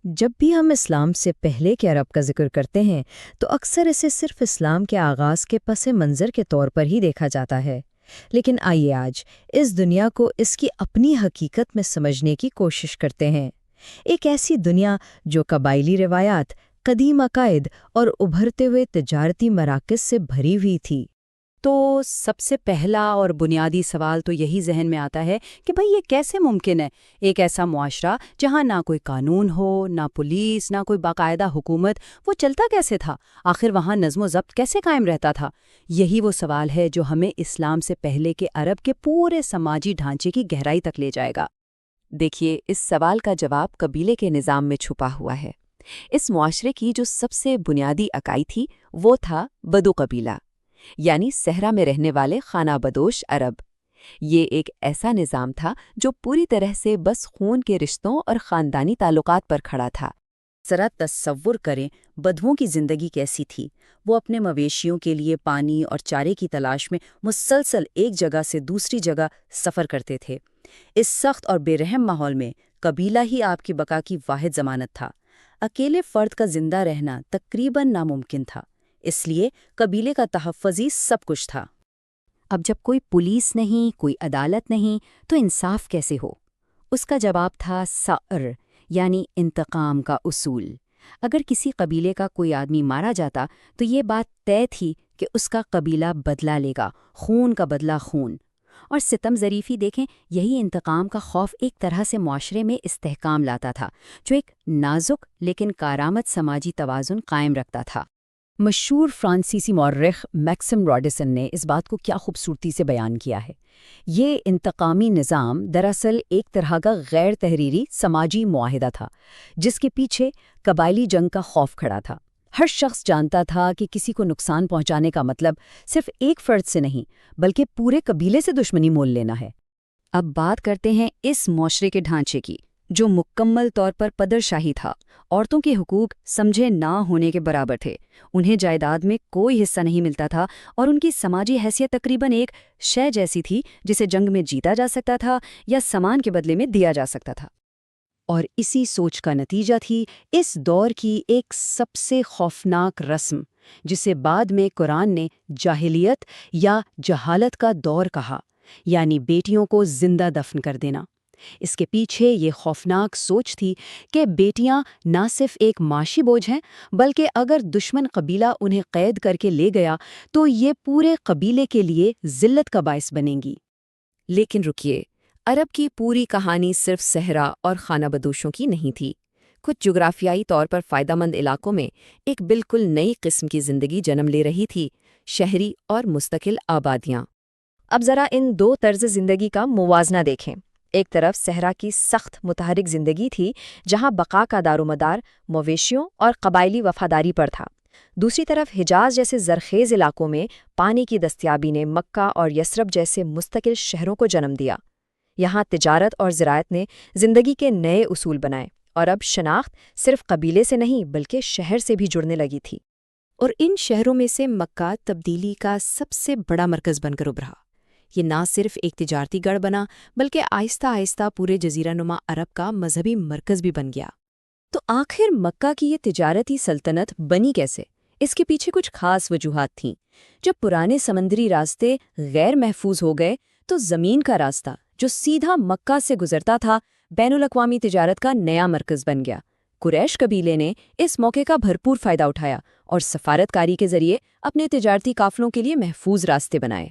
جب بھی ہم اسلام سے پہلے کے عرب کا ذکر کرتے ہیں تو اکثر اسے صرف اسلام کے آغاز کے پس منظر کے طور پر ہی دیکھا جاتا ہے، لیکن آئیے آج اس دنیا کو اس کی اپنی حقیقت میں سمجھنے کی کوشش کرتے ہیں۔ ایک ایسی دنیا جو قبائلی روایات، قدیم عقائد اور ابھرتے ہوئے تجارتی مراکز سے بھری ہوئی تھی۔ تو سب سے پہلا اور بنیادی سوال تو یہی ذہن میں آتا ہے کہ بھئی یہ کیسے ممکن ہے؟ ایک ایسا معاشرہ جہاں نہ کوئی قانون ہو، نہ پولیس، نہ کوئی باقاعدہ حکومت، وہ چلتا کیسے تھا؟ آخر وہاں نظم و ضبط کیسے قائم رہتا تھا؟ یہی وہ سوال ہے جو ہمیں اسلام سے پہلے کے عرب کے پورے سماجی ڈھانچے کی گہرائی تک لے جائے گا۔ دیکھیے، اس سوال کا جواب قبیلے کے نظام میں چھپا ہوا ہے۔ اس معاشرے کی جو سب سے بنیادی اکائی تھی وہ تھا بدو قبیلہ، یعنی صحرا میں رہنے والے خانہ بدوش عرب۔ یہ ایک ایسا نظام تھا جو پوری طرح سے بس خون کے رشتوں اور خاندانی تعلقات پر کھڑا تھا۔ ذرا تصور کریں بدوؤں کی زندگی کیسی تھی۔ وہ اپنے مویشیوں کے لیے پانی اور چارے کی تلاش میں مسلسل ایک جگہ سے دوسری جگہ سفر کرتے تھے۔ اس سخت اور بے رحم ماحول میں قبیلہ ہی آپ کی بقا کی واحد ضمانت تھا۔ اکیلے فرد کا زندہ رہنا تقریباً ناممکن تھا، اس لیے قبیلے کا تحفظ ہی سب کچھ تھا۔ اب جب کوئی پولیس نہیں، کوئی عدالت نہیں، تو انصاف کیسے ہو؟ اس کا جواب تھا سعر، یعنی انتقام کا اصول۔ اگر کسی قبیلے کا کوئی آدمی مارا جاتا تو یہ بات طے تھی کہ اس کا قبیلہ بدلہ لے گا، خون کا بدلہ خون۔ اور ستم ظریفی دیکھیں، یہی انتقام کا خوف ایک طرح سے معاشرے میں استحکام لاتا تھا، جو ایک نازک لیکن کارآمد سماجی توازن قائم رکھتا تھا۔ مشہور فرانسیسی مورخ میکسم راڈسن نے اس بات کو کیا خوبصورتی سے بیان کیا ہے۔ یہ انتقامی نظام دراصل ایک طرح کا غیر تحریری سماجی معاہدہ تھا، جس کے پیچھے قبائلی جنگ کا خوف کھڑا تھا۔ ہر شخص جانتا تھا کہ کسی کو نقصان پہنچانے کا مطلب صرف ایک فرد سے نہیں بلکہ پورے قبیلے سے دشمنی مول لینا ہے۔ اب بات کرتے ہیں اس معاشرے کے ڈھانچے کی، جو مکمل طور پر پدر شاہی تھا۔ عورتوں کے حقوق سمجھے نہ ہونے کے برابر تھے، انہیں جائیداد میں کوئی حصہ نہیں ملتا تھا، اور ان کی سماجی حیثیت تقریباً ایک شے جیسی تھی جسے جنگ میں جیتا جا سکتا تھا یا سامان کے بدلے میں دیا جا سکتا تھا۔ اور اسی سوچ کا نتیجہ تھی اس دور کی ایک سب سے خوفناک رسم، جسے بعد میں قرآن نے جاہلیت یا جہالت کا دور کہا، یعنی بیٹیوں کو زندہ دفن کر دینا۔ اس کے پیچھے یہ خوفناک سوچ تھی کہ بیٹیاں نہ صرف ایک معاشی بوجھ ہیں، بلکہ اگر دشمن قبیلہ انہیں قید کر کے لے گیا تو یہ پورے قبیلے کے لیے ذلت کا باعث بنیں گی۔ لیکن رکیے، عرب کی پوری کہانی صرف صحرا اور خانہ بدوشوں کی نہیں تھی۔ کچھ جغرافیائی طور پر فائدہ مند علاقوں میں ایک بالکل نئی قسم کی زندگی جنم لے رہی تھی، شہری اور مستقل آبادیاں۔ اب ذرا ان دو طرز زندگی کا موازنہ دیکھیں۔ ایک طرف صحرا کی سخت متحرک زندگی تھی، جہاں بقا کا دار و مدار مویشیوں اور قبائلی وفاداری پر تھا۔ دوسری طرف حجاز جیسے زرخیز علاقوں میں پانی کی دستیابی نے مکہ اور یثرب جیسے مستقل شہروں کو جنم دیا۔ یہاں تجارت اور زراعت نے زندگی کے نئے اصول بنائے، اور اب شناخت صرف قبیلے سے نہیں بلکہ شہر سے بھی جڑنے لگی تھی۔ اور ان شہروں میں سے مکہ تبدیلی کا سب سے بڑا مرکز بن کر ابھرا۔ یہ نہ صرف ایک تجارتی گڑھ بنا بلکہ آہستہ آہستہ پورے جزیرہ نما عرب کا مذہبی مرکز بھی بن گیا۔ تو آخر مکہ کی یہ تجارتی سلطنت بنی کیسے؟ اس کے پیچھے کچھ خاص وجوہات تھیں۔ جب پرانے سمندری راستے غیر محفوظ ہو گئے تو زمین کا راستہ جو سیدھا مکہ سے گزرتا تھا بین الاقوامی تجارت کا نیا مرکز بن گیا۔ قریش قبیلے نے اس موقع کا بھرپور فائدہ اٹھایا اور سفارتکاری کے ذریعے اپنے تجارتی قافلوں کے لیے محفوظ راستے بنائے۔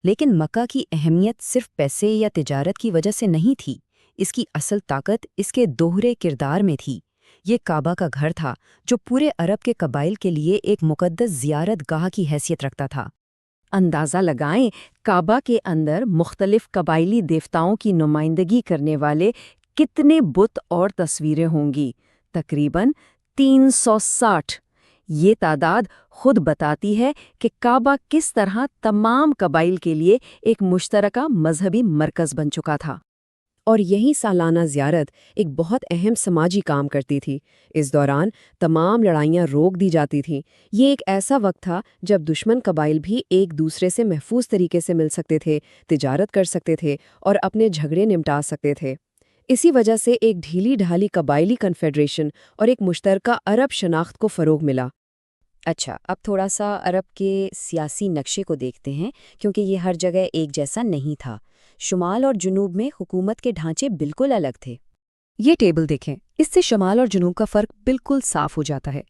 لیکن مکہ کی اہمیت صرف پیسے یا تجارت کی وجہ سے نہیں تھی، اس کی اصل طاقت اس کے دوہرے کردار میں تھی۔ یہ کعبہ کا گھر تھا جو پورے عرب کے قبائل کے لیے ایک مقدس زیارت گاہ کی حیثیت رکھتا تھا۔ اندازہ لگائیں، کعبہ کے اندر مختلف قبائلی دیوتاؤں کی نمائندگی کرنے والے کتنے بت اور تصویریں ہوں گی؟ تقریباً 360۔ یہ تعداد خود بتاتی ہے کہ کعبہ کس طرح تمام قبائل کے لیے ایک مشترکہ مذہبی مرکز بن چکا تھا۔ اور یہی سالانہ زیارت ایک بہت اہم سماجی کام کرتی تھی۔ اس دوران تمام لڑائیاں روک دی جاتی تھیں۔ یہ ایک ایسا وقت تھا جب دشمن قبائل بھی ایک دوسرے سے محفوظ طریقے سے مل سکتے تھے، تجارت کر سکتے تھے اور اپنے جھگڑے نمٹا سکتے تھے۔ اسی وجہ سے ایک ڈھیلی ڈھالی قبائلی کنفیڈریشن اور ایک مشترکہ عرب شناخت کو فروغ ملا۔ اچھا، اب تھوڑا سا عرب کے سیاسی نقشے کو دیکھتے ہیں، کیونکہ یہ ہر جگہ ایک جیسا نہیں تھا۔ شمال اور جنوب میں حکومت کے ڈھانچے بالکل الگ تھے۔ یہ ٹیبل دیکھیں، اس سے شمال اور جنوب کا فرق بالکل صاف ہو جاتا ہے۔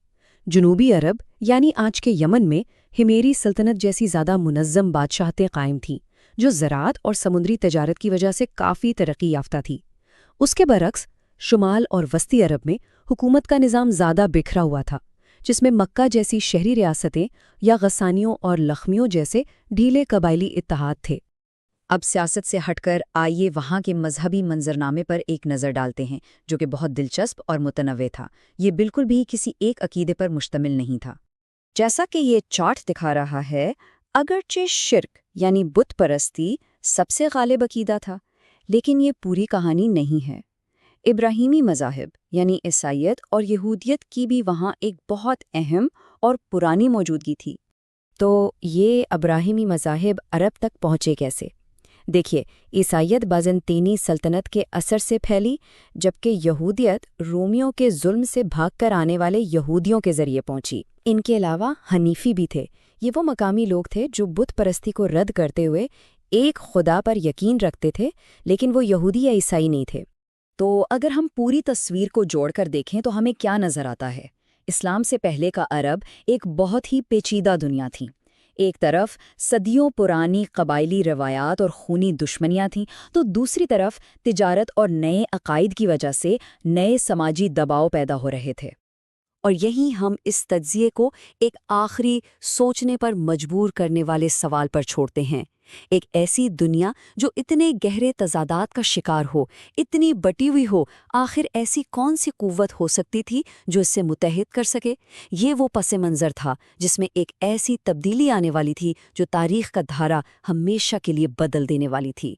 جنوبی عرب یعنی آج کے یمن میں ہمیری سلطنت جیسی زیادہ منظم بادشاہتیں قائم تھیں، جو زراعت اور سمندری تجارت کی وجہ سے کافی ترقی یافتہ تھی۔ اس کے برعکس شمال اور وسطی عرب میں حکومت کا نظام زیادہ بکھرا ہوا تھا، جس میں مکہ جیسی شہری ریاستیں یا غسانیوں اور لخمیوں جیسے ڈھیلے قبائلی اتحاد تھے۔ اب سیاست سے ہٹ کر آئیے وہاں کے مذہبی منظرنامے پر ایک نظر ڈالتے ہیں، جو کہ بہت دلچسپ اور متنوع تھا۔ یہ بالکل بھی کسی ایک عقیدے پر مشتمل نہیں تھا۔ جیسا کہ یہ چارٹ دکھا رہا ہے، اگرچہ شرک یعنی بت پرستی سب سے غالب عقیدہ تھا، لیکن یہ پوری کہانی نہیں ہے۔ ابراہیمی مذاہب یعنی عیسائیت اور یہودیت کی بھی وہاں ایک بہت اہم اور پرانی موجودگی تھی۔ تو یہ ابراہیمی مذاہب عرب تک پہنچے کیسے؟ دیکھیے، عیسائیت بازنطینی سلطنت کے اثر سے پھیلی، جبکہ یہودیت رومیوں کے ظلم سے بھاگ کر آنے والے یہودیوں کے ذریعے پہنچی۔ ان کے علاوہ حنیفی بھی تھے۔ یہ وہ مقامی لوگ تھے جو بت پرستی کو رد کرتے ہوئے ایک خدا پر یقین رکھتے تھے، لیکن وہ یہودی یا عیسائی نہیں تھے۔ تو اگر ہم پوری تصویر کو جوڑ کر دیکھیں تو ہمیں کیا نظر آتا ہے؟ اسلام سے پہلے کا عرب ایک بہت ہی پیچیدہ دنیا تھی۔ ایک طرف صدیوں پرانی قبائلی روایات اور خونی دشمنیاں تھیں، تو دوسری طرف تجارت اور نئے عقائد کی وجہ سے نئے سماجی دباؤ پیدا ہو رہے تھے۔ اور یہیں ہم اس تجزیے کو ایک آخری سوچنے پر مجبور کرنے والے سوال پر چھوڑتے ہیں۔ ایک ایسی دنیا جو اتنے گہرے تضادات کا شکار ہو، اتنی بٹی ہوئی ہو، آخر ایسی کون سی قوت ہو سکتی تھی جو اس سے متحد کر سکے؟ یہ وہ پس منظر تھا جس میں ایک ایسی تبدیلی آنے والی تھی جو تاریخ کا دھارا ہمیشہ کے لیے بدل دینے والی تھی۔